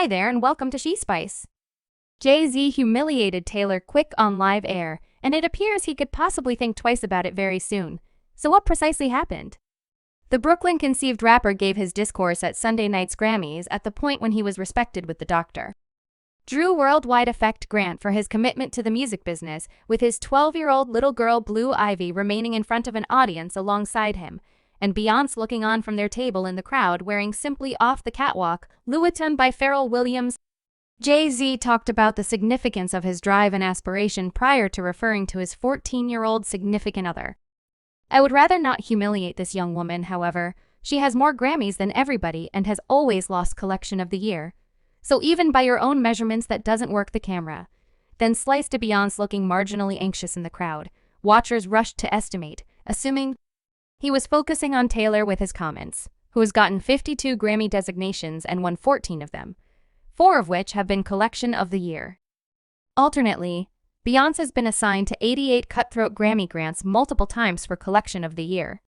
Hi there and welcome to She Spice. Jay-Z humiliated Taylor quick on live air, and it appears he could possibly think twice about it very soon. So what precisely happened? The Brooklyn-conceived rapper gave his discourse at Sunday night's Grammys at the point when he was respected with the Dr. Drew Worldwide Effect grant for his commitment to the music business, with his 12-year-old little girl Blue Ivy remaining in front of an audience alongside him, and Beyoncé looking on from their table in the crowd wearing simply off the catwalk, Louis Vuitton by Pharrell Williams. Jay-Z talked about the significance of his drive and aspiration prior to referring to his 14-year-old significant other. I would rather not humiliate this young woman, however. She has more Grammys than everybody and has always lost Collection of the Year. So even by your own measurements that doesn't work the camera. Then slice to Beyoncé looking marginally anxious in the crowd. Watchers rushed to estimate, assuming he was focusing on Taylor with his comments, who has gotten 52 Grammy designations and won 14 of them, 4 of which have been Collection of the Year. Alternately, Beyoncé has been assigned to 88 cutthroat Grammy grants multiple times for Collection of the Year.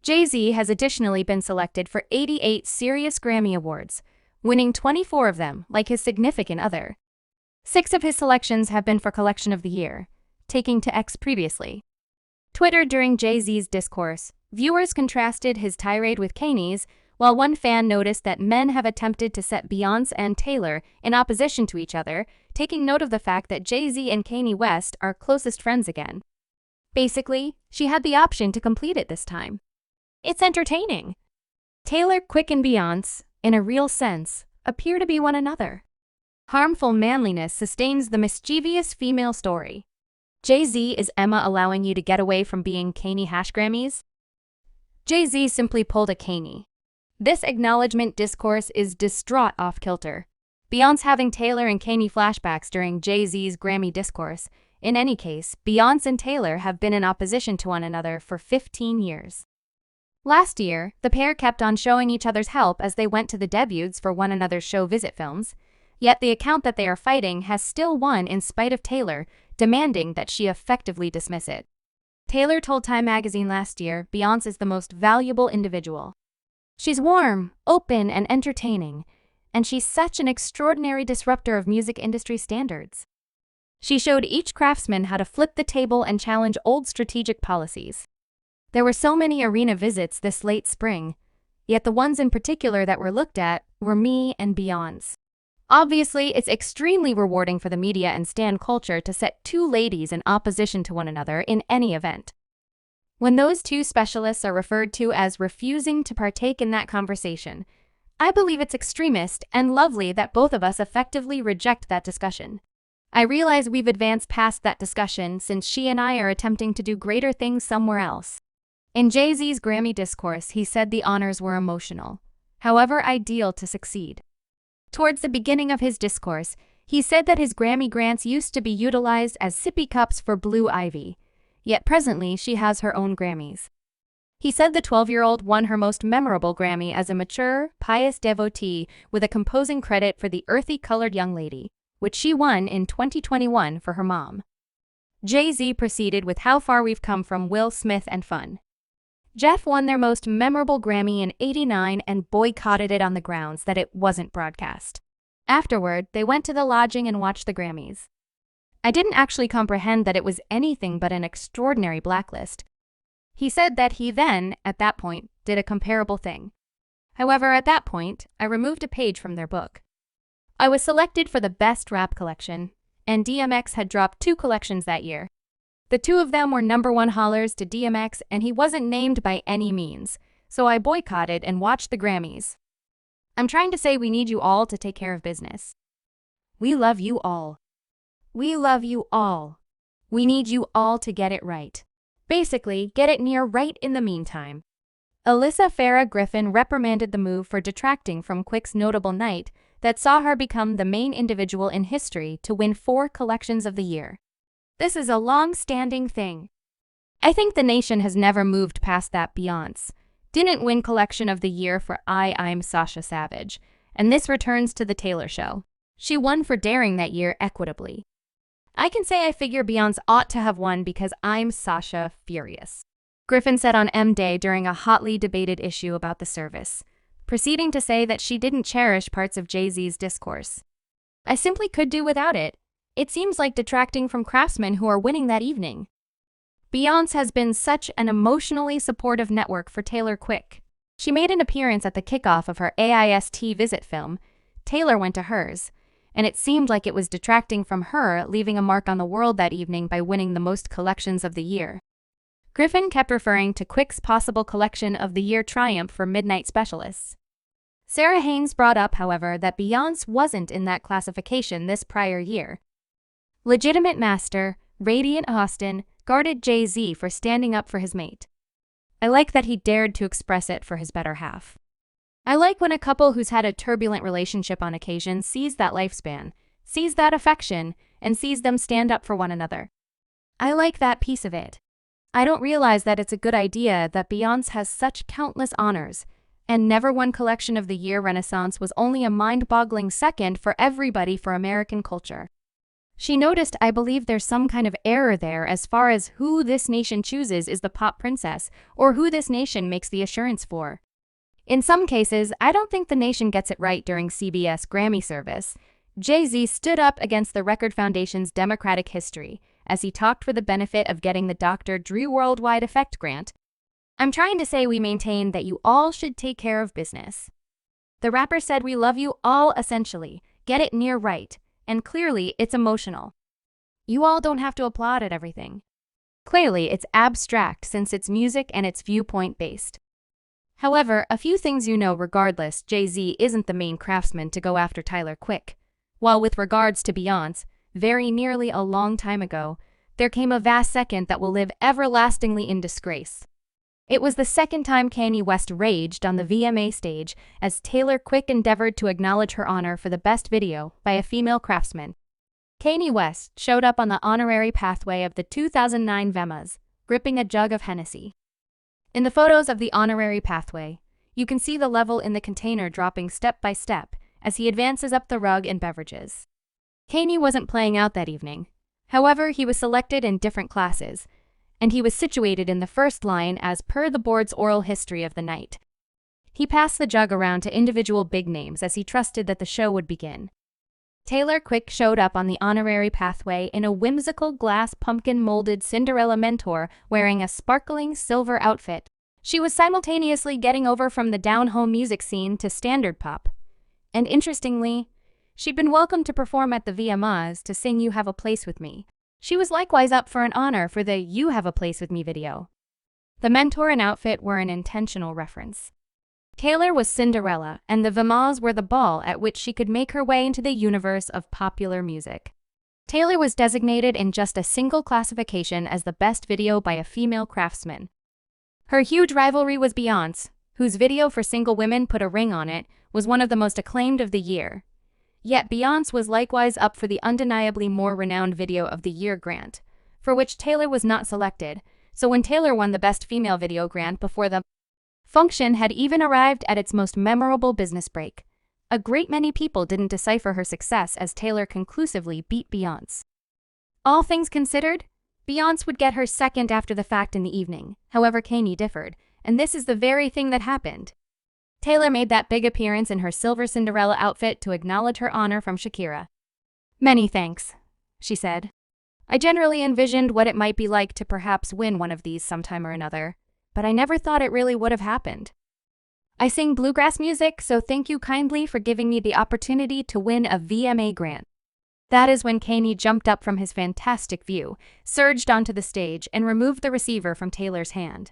Jay-Z has additionally been selected for 88 serious Grammy Awards, winning 24 of them, like his significant other. 6 of his selections have been for Collection of the Year, taking to X previously. Twitter during Jay-Z's discourse, viewers contrasted his tirade with Kanye's, while one fan noticed that men have attempted to set Beyoncé and Taylor in opposition to each other, taking note of the fact that Jay-Z and Kanye West are closest friends again. Basically, she had the option to complete it this time. It's entertaining. Taylor, Quick, and Beyoncé, in a real sense, appear to be one another. Harmful manliness sustains the mischievous female story. Jay-Z, is Emma allowing you to get away from being Kanye #Grammys? Jay-Z simply pulled a Kanye. This acknowledgement discourse is distraught off-kilter. Beyoncé having Taylor and Kanye flashbacks during Jay-Z's Grammy discourse. In any case, Beyoncé and Taylor have been in opposition to one another for 15 years. Last year, the pair kept on showing each other's help as they went to the debuts for one another's show visit films, yet the account that they are fighting has still won in spite of Taylor, demanding that she effectively dismiss it. Taylor told Time magazine last year Beyoncé is the most valuable individual. She's warm, open, and entertaining, and she's such an extraordinary disruptor of music industry standards. She showed each craftsman how to flip the table and challenge old strategic policies. There were so many arena visits this late spring, yet the ones in particular that were looked at were me and Beyoncé. Obviously, it's extremely rewarding for the media and stan culture to set two ladies in opposition to one another in any event. When those two specialists are referred to as refusing to partake in that conversation, I believe it's extremist and lovely that both of us effectively reject that discussion. I realize we've advanced past that discussion since she and I are attempting to do greater things somewhere else. In Jay-Z's Grammy discourse, he said the honors were emotional, however ideal to succeed. Towards the beginning of his discourse, he said that his Grammy grants used to be utilized as sippy cups for Blue Ivy, yet presently she has her own Grammys. He said the 12-year-old won her most memorable Grammy as a mature, pious devotee with a composing credit for The Earthy-Colored Young Lady, which she won in 2021 for her mom. Jay-Z proceeded with how far we've come from Will Smith and Fun. Jeff won their most memorable Grammy in '89 and boycotted it on the grounds that it wasn't broadcast. Afterward, they went to the lodging and watched the Grammys. I didn't actually comprehend that it was anything but an extraordinary blacklist. He said that he then, at that point, did a comparable thing. However, at that point, I removed a page from their book. I was selected for the Best Rap Collection, and DMX had dropped 2 collections that year. The 2 of them were #1 hollers to DMX, and he wasn't named by any means, so I boycotted and watched the Grammys. I'm trying to say we need you all to take care of business. We love you all. We love you all. We need you all to get it right. Basically, get it near right in the meantime. Alyssa Farah Griffin reprimanded the move for detracting from Quick's notable night that saw her become the main individual in history to win 4 collections of the year. This is a long-standing thing. I think the nation has never moved past that. Beyoncé didn't win Collection of the Year for I'm Sasha Savage, and this returns to the Taylor show. She won for Daring that year equitably. I can say I figure Beyoncé ought to have won because I'm Sasha Furious. Griffin said on M-Day during a hotly debated issue about the service. proceeding to say that she didn't cherish parts of Jay-Z's discourse. "I simply could do without it. It seems like detracting from craftsmen who are winning that evening." Beyoncé has been such an emotionally supportive network for Taylor Quick. She made an appearance at the kickoff of her AIST visit film. Taylor went to hers, and it seemed like it was detracting from her, leaving a mark on the world that evening by winning the most collections of the year. Griffin kept referring to Quick's possible collection of the year triumph for Midnight Specialists. Sarah Haynes brought up, however, that Beyoncé wasn't in that classification this prior year. Legitimate Master, Radiant Austin, guarded Jay-Z for standing up for his mate. "I like that he dared to express it for his better half. I like when a couple who's had a turbulent relationship on occasion sees that lifespan, sees that affection, and sees them stand up for one another. I like that piece of it. I don't realize that it's a good idea that Beyoncé has such countless honors, and never won Collection of the Year Renaissance was only a mind-boggling second for everybody for American culture." She noticed, "I believe there's some kind of error there as far as who this nation chooses is the pop princess, or who this nation makes the assurance for. In some cases, I don't think the nation gets it right." During CBS Grammy service, Jay-Z stood up against the Record Foundation's Democratic history as he talked for the benefit of getting the Dr. Drew Worldwide Effect grant. "I'm trying to say we maintain that you all should take care of business. The rapper said we love you all essentially, get it near right. And clearly, it's emotional. You all don't have to applaud at everything. Clearly, it's abstract since it's music and it's viewpoint-based. However, a few things you know regardless, Jay-Z isn't the main craftsman to go after Taylor Quick. While with regards to Beyoncé, very nearly a long time ago, there came a vast second that will live everlastingly in disgrace. It was the second time Kanye West raged on the VMA stage as Taylor Quick endeavored to acknowledge her honor for the best video by a female craftsman. Kanye West showed up on the honorary pathway of the 2009 VMAs, gripping a jug of Hennessy. In the photos of the honorary pathway, you can see the level in the container dropping step by step as he advances up the rug and beverages. Kanye wasn't playing out that evening. However, he was selected in different classes, and he was situated in the first line as per the board's oral history of the night. He passed the jug around to individual big names as he trusted that the show would begin. Taylor Quick showed up on the honorary pathway in a whimsical glass pumpkin-molded Cinderella mentor wearing a sparkling silver outfit. She was simultaneously getting over from the down-home music scene to standard pop. And interestingly, she'd been welcomed to perform at the VMAs to sing You Have a Place With Me. She was likewise up for an honor for the You Have a Place With Me video. The mentor and outfit were an intentional reference. Taylor was Cinderella, and the VMAs were the ball at which she could make her way into the universe of popular music. Taylor was designated in just a single classification as the best video by a female craftsman. Her huge rivalry was Beyoncé, whose video for Single Women Put a Ring on It was one of the most acclaimed of the year. Yet Beyoncé was likewise up for the undeniably more renowned Video of the Year grant, for which Taylor was not selected, so when Taylor won the Best Female Video grant before the function had even arrived at its most memorable business break, a great many people didn't decipher her success as Taylor conclusively beat Beyoncé. All things considered, Beyoncé would get her second after the fact in the evening. However, Kanye differed, and this is the very thing that happened. Taylor made that big appearance in her silver Cinderella outfit to acknowledge her honor from Shakira. "Many thanks," she said. "I generally envisioned what it might be like to perhaps win one of these sometime or another, but I never thought it really would have happened. I sing bluegrass music, so thank you kindly for giving me the opportunity to win a VMA grant." That is when Kanye jumped up from his fantastic view, surged onto the stage, and removed the receiver from Taylor's hand.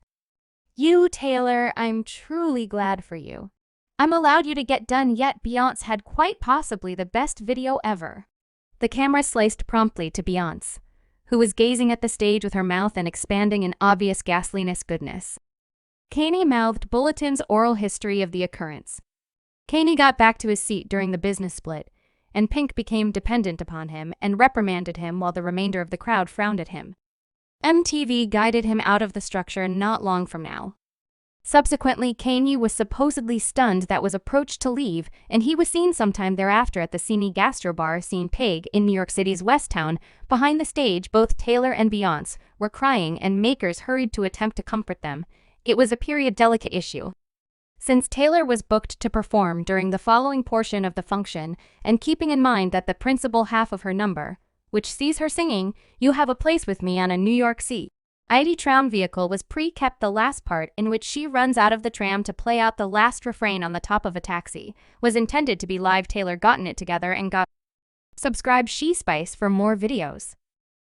"You, Taylor, I'm truly glad for you. I'm allowed you to get done, yet Beyoncé had quite possibly the best video ever." The camera sliced promptly to Beyoncé, who was gazing at the stage with her mouth and expanding in obvious ghastliness goodness. Kanye mouthed Bulletin's oral history of the occurrence. Kanye got back to his seat during the business split, and Pink became dependent upon him and reprimanded him while the remainder of the crowd frowned at him. MTV guided him out of the structure not long from now. Subsequently, Kanye was supposedly stunned that was approached to leave, and he was seen sometime thereafter at the Cine Gastro Bar Scene Pig in New York City's West Town. Behind the stage, both Taylor and Beyoncé were crying, and makers hurried to attempt to comfort them. It was a period delicate issue. Since Taylor was booked to perform during the following portion of the function, and keeping in mind that the principal half of her number, which sees her singing "You Have a Place With Me" on a New York Sea, ID tram vehicle was pre-kept, the last part in which she runs out of the tram to play out the last refrain on the top of a taxi, was intended to be live. Taylor gotten it together and got. Subscribe She Spice for more videos.